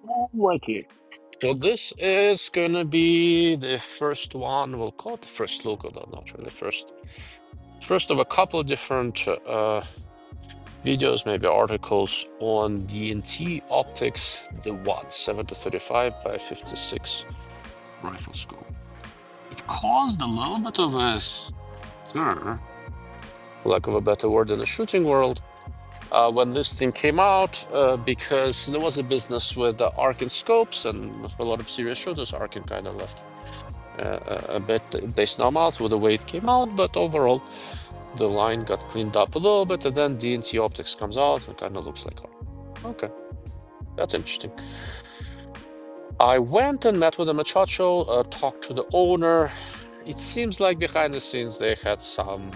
Alrighty. So this is gonna be the first one. We'll call it the first look, although not really the first of a couple of different videos, maybe articles on DNT Optics, the 7-35 by 56 rifle scope. It caused a little bit of a stir, lack of a better word, in the shooting world when this thing came out, because there was a business with the Arkin scopes, and for a lot of serious shooters, Arkin kind of left a bit taste in our mouth with the way it came out, but overall, the line got cleaned up a little bit, and then DNT Optics comes out and kind of looks like, oh, okay, that's interesting. I went and met with the Machacho, talked to the owner. It seems like behind the scenes they had some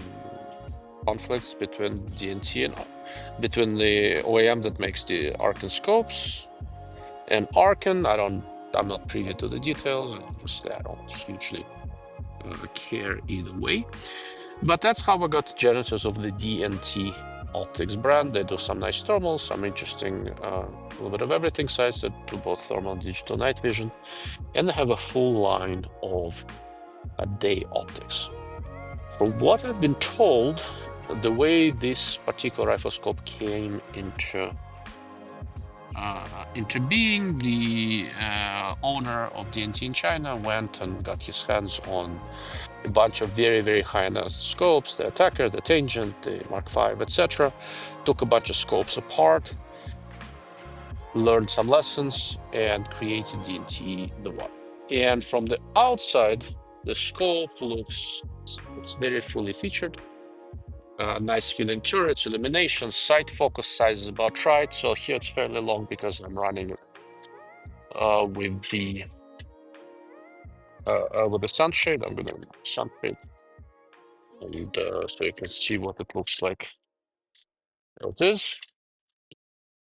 conflicts between DNT and between the OEM that makes the Arkin scopes and Arkin. I'm not privy to the details. Honestly, I don't hugely care either way. But that's how I got the genesis of the DNT Optics brand. They do some nice thermals, some interesting, a little bit of everything sites that do both thermal and digital night vision, and they have a full line of day optics. From what I've been told, the way this particular rifle scope came into being, the owner of DNT in China went and got his hands on a bunch of very, very high-end scopes, the Attacker, the Tangent, the Mark V, etc. Took a bunch of scopes apart, learned some lessons, and created DNT the one. And from the outside, the scope looks, it's very fully featured. Nice feeling turrets, illumination, sight focus size is about right. So here it's fairly long because I'm running with the sunshade. I'm gonna sunshade, and so you can see what it looks like. There it is.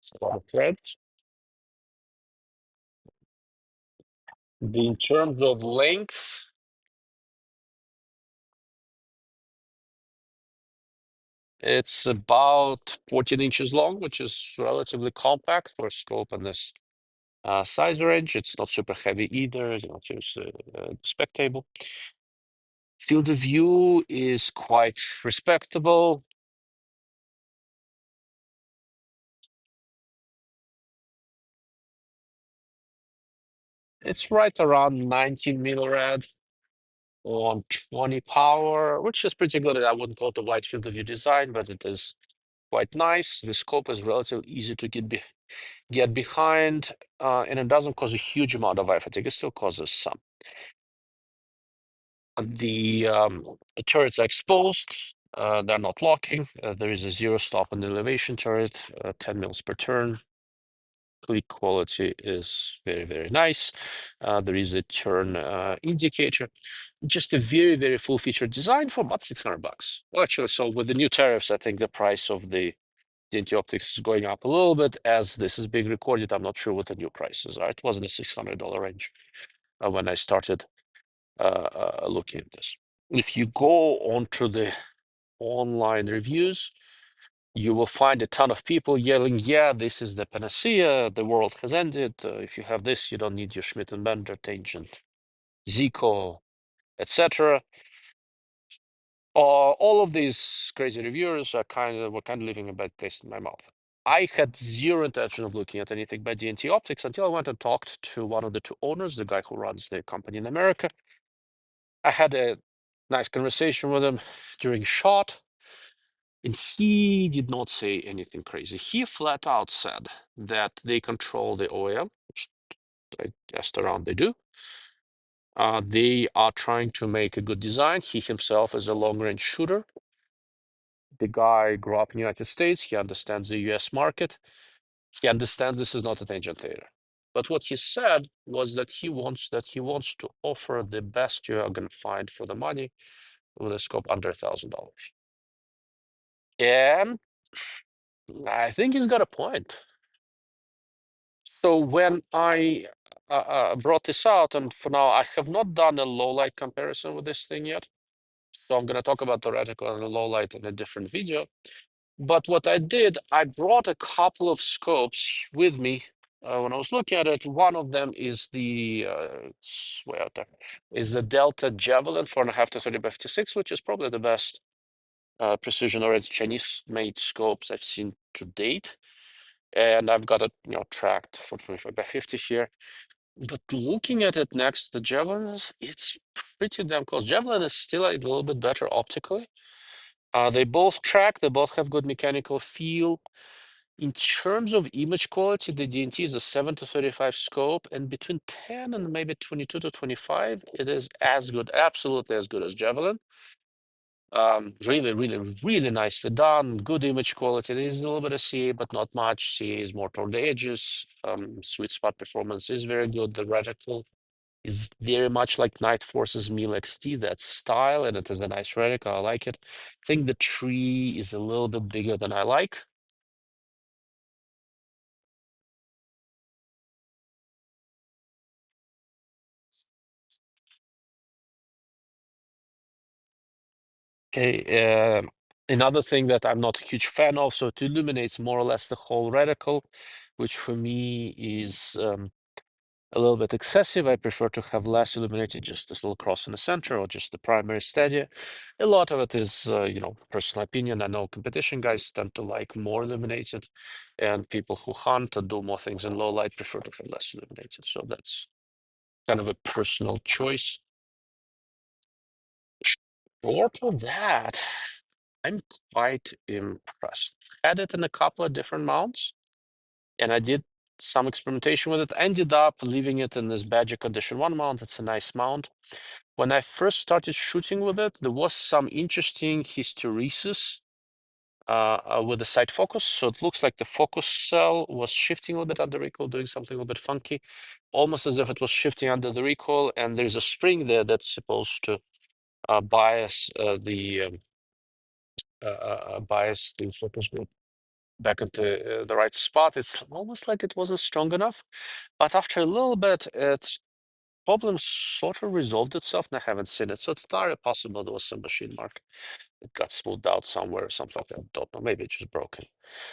It's a lot of threads. In terms of length, it's about 14 inches long, which is relatively compact for a scope in this size range. It's not super heavy either. You know, here's the spec table. Field of view is quite respectable. It's right around 19 millirad on 20 power, which is pretty good. I wouldn't call it a wide field of view design, but it is quite nice. The scope is relatively easy to get behind, and it doesn't cause a huge amount of eye fatigue. It still causes some. The turrets are exposed. They're not locking. There is a zero stop on the elevation turret, 10 mils per turn. Click quality is very, very nice. There is a turn indicator. Just a very, very full featured design for about $600. Well, actually, so with the new tariffs, I think the price of the DNT Optics is going up a little bit as this is being recorded. I'm not sure what the new prices are. It was in the $600 range when I started looking at this. If you go onto the online reviews, you will find a ton of people yelling, yeah, this is the panacea, the world has ended. If you have this, you don't need your Schmidt and Bender, Tangent, Zico, etc. All of these crazy reviewers were kind of leaving a bad taste in my mouth. I had zero intention of looking at anything by DNT Optics until I went and talked to one of the two owners, the guy who runs the company in America. I had a nice conversation with him during shot, and he did not say anything crazy. He flat out said that they control the OEM, which I guessed around they do. They are trying to make a good design. He himself is a long-range shooter. The guy grew up in the United States. He understands the US market. He understands this is not a tangent theater. But what he said was that he wants to offer the best you are going to find for the money with a scope under $1,000. And I think he's got a point. So when I brought this out, and for now I have not done a low light comparison with this thing yet. So I'm going to talk about the reticle and the low light in a different video. But what I did, I brought a couple of scopes with me when I was looking at it, one of them is the it's way out there, is the Delta Javelin 4.5 to 30 by 56, which is probably the best precision-oriented Chinese-made scopes I've seen to date. And I've got it, tracked for 25 by 50 here. But looking at it next to the Javelins, it's pretty damn close. Javelin is still a little bit better optically. They both track, they both have good mechanical feel. In terms of image quality, the DNT is a 7 to 35 scope, and between 10 and maybe 22 to 25, it is as good, absolutely as good as Javelin. Really, really, really nicely done. Good image quality. There is a little bit of CA, but not much. CA is more toward the edges. Sweet spot performance is very good. The reticle is very much like Night Force's Mil XT, that style, and it is a nice reticle. I like it. I think the tree is a little bit bigger than I like. Okay, another thing that I'm not a huge fan of, so it illuminates more or less the whole reticle, which for me is a little bit excessive. I prefer to have less illuminated, just this little cross in the center or just the primary stadia. A lot of it is, personal opinion. I know competition guys tend to like more illuminated, and people who hunt and do more things in low light prefer to have less illuminated. So that's kind of a personal choice. Short of that, I'm quite impressed. Had it in a couple of different mounts, and I did some experimentation with it. I ended up leaving it in this Badger Condition 1 mount. It's a nice mount. When I first started shooting with it, there was some interesting hysteresis with the side focus. So it looks like the focus cell was shifting a little bit under recoil, doing something a little bit funky, almost as if it was shifting under the recoil. And there's a spring there that's supposed to bias bias the focus group back into the right spot. It's almost like it wasn't strong enough. But after a little bit, its problem sort of resolved itself, and I haven't seen it. So it's entirely possible there was some machine mark. It got smoothed out somewhere or something like that. I don't know. Maybe it's just broken.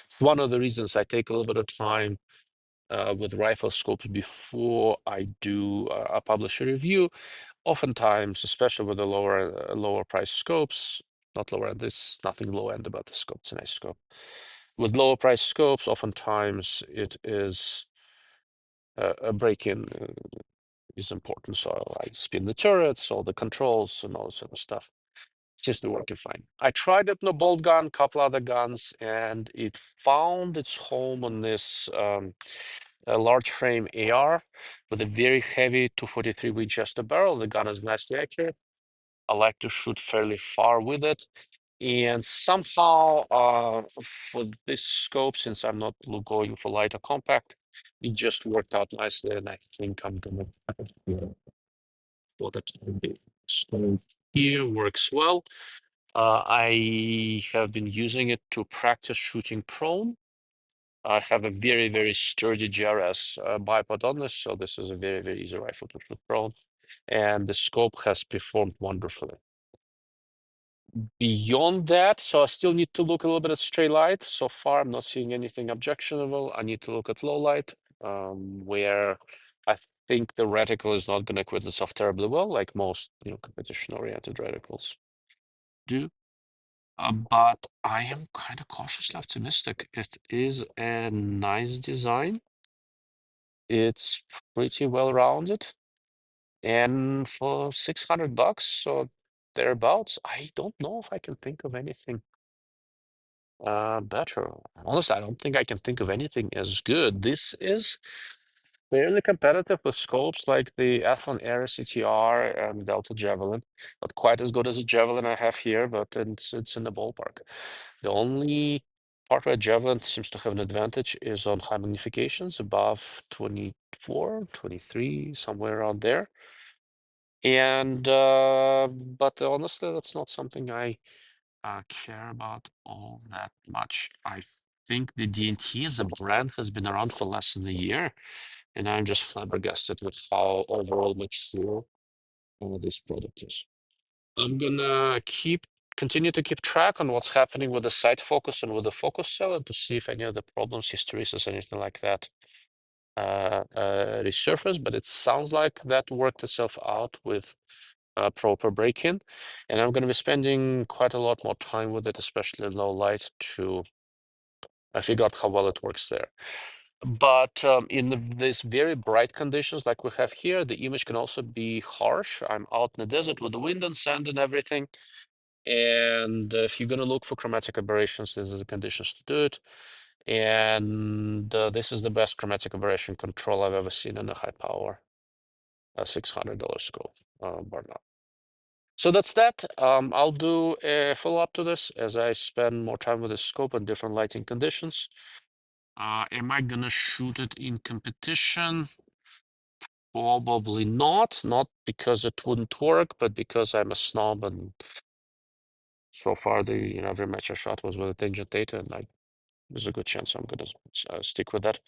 It's one of the reasons I take a little bit of time with rifle scopes before I do a publish a review. Oftentimes, especially with the lower price scopes, not lower end, this nothing low end about the scope. It's a nice scope. With lower price scopes, oftentimes it is a break-in is important. So I spin the turrets, all the controls, and all this other stuff. Seems to be working fine. I tried it in a bolt gun, couple other guns, and it found its home on this a large frame AR with a very heavy 243 Winchester barrel. The gun is nicely accurate. I like to shoot fairly far with it. And somehow, for this scope, since I'm not going for light or compact, it just worked out nicely, and I think I'm gonna for the time being. So here works well. I have been using it to practice shooting prone. I have a very, very sturdy GRS bipod on this, so this is a very, very easy rifle to shoot prone. And the scope has performed wonderfully. Beyond that, so I still need to look a little bit at stray light. So far, I'm not seeing anything objectionable. I need to look at low light, where I think the reticle is not going to acquit itself terribly well, like most competition-oriented reticles do. But I am kind of cautiously optimistic. It is a nice design. It's pretty well rounded, and for $600 or thereabouts, I don't know if I can think of anything better. Honestly, I don't think I can think of anything as good. This is fairly competitive with scopes like the Athlon Air CTR and Delta Javelin. Not quite as good as the Javelin I have here, but it's in the ballpark. The only part where Javelin seems to have an advantage is on high magnifications, above 24, 23, somewhere around there. And but honestly, that's not something I care about all that much. I think the DNT as a brand has been around for less than a year, and I'm just flabbergasted with how overall mature this product is. I'm gonna continue to keep track on what's happening with the side focus and with the focus cell, and to see if any of the problems, hysteresis, anything like that, resurfaced, but it sounds like that worked itself out with proper break-in. And I'm going to be spending quite a lot more time with it, especially in low light, to figure out how well it works there. But in these very bright conditions like we have here, the image can also be harsh. I'm out in the desert with the wind and sand and everything. And if you're going to look for chromatic aberrations, these are the conditions to do it. And this is the best chromatic aberration control I've ever seen in a high power $600 scope, bar none. So that's that. I'll do a follow-up to this as I spend more time with the scope and different lighting conditions. Am I gonna shoot it in competition? Probably not. Not because it wouldn't work, but because I'm a snob, and so far the every match I shot was with a Tangent data, and there's a good chance I'm gonna stick with that.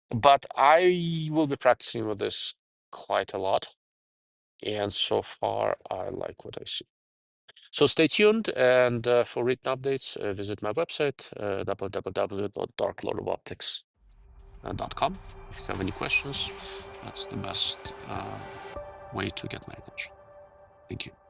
But I will be practicing with this quite a lot, and so far I like what I see. So stay tuned, and for written updates, visit my website, www.darklordofoptics.com. If you have any questions, that's the best way to get my attention. Thank you.